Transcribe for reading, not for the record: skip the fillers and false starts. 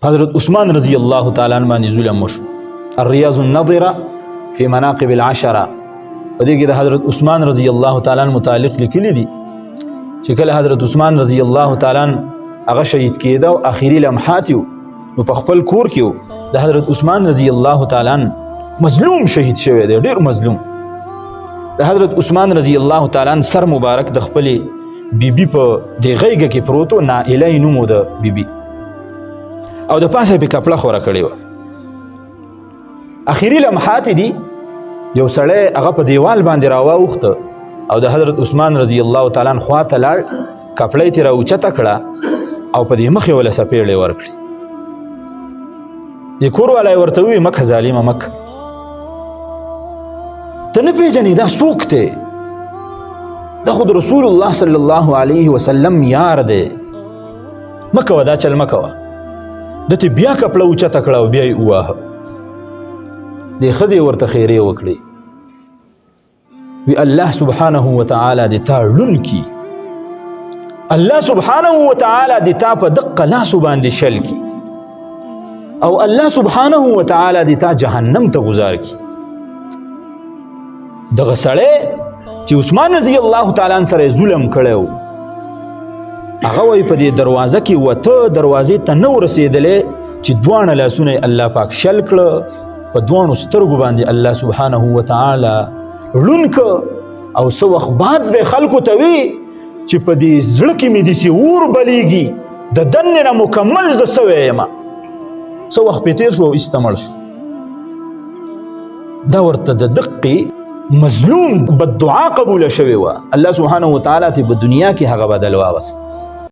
حضرت عثمان رضی الله تعالی عنہ باندې ظلم وشو. الریاض النظره فی مناقب العشره په دې کې د حضرت عثمان رضی الله تعالی عنہ متعلق لیکلي دي چې کله حضرت عثمان رضی الله تعالی عنہ هغه شهید کېده او اخیری لمحات یو نو په خپل کور کې د حضرت عثمان رضی الله تعالی عنہ مظلوم شهید شوی دی، ډیر مظلوم. د حضرت عثمان رضی الله تعالی عنہ سر مبارک د خپلې بیبي په دې غیږه کې پروت و، نائله نوم و د بیبي، او د پاسه پې کپړه خوره کړې وه. اخیری لمحات دي یو سړی هغه په دیوال باندې راواوښته او د حضرت عثمان رضی الله تعالی عنہ خواته لاړ، کپړه یې ترې راوچته کړه او په دې مخ یې وله څپېړې ورکړې. دې کور والا یې ورته وویل مکه ظالمه مکه، ته نه پېژنې دا څوک دی؟ دا خو د رسول الله صلی الله علیه وسلم یار دی، مه کوه دا چل مه کوه. ده ته بیا کپړه اوچته کړه او بیا یې وواهه. دې ښځې ورته خیرې وکړې، وی الله سبحانه وتعالی دې تا ړوند کي، الله سبحانه وتعالی دې تا په دقه لاسو باندې شل کي، او الله سبحانه وتعالی دې تا جهنم ته گزار کي. دغه سړی چې عثمان رضی الله تعالی عنہ سره ظلم کړی و، هغه وایي په دې دروازه کې وته دروازې ته نه ورسېدلی چې دواړه لاسونه یې الله پاک شل کړه، په دواړو سترګو باندې الله سبحانه وتعالی ړوند که، او څه وخت بعد به خلکو ته وي چې په دې زړه کې مې داسې اور بلیږي، د دنې نه مکمل زه سوی یم. څه وخت پې تېر شو او ایسته مړ شو. دا ورته د دقې مظلوم بددعا قبوله شوې وه، الله سبحانه وتعالی ته په دنیا کې هغه بدل واغست.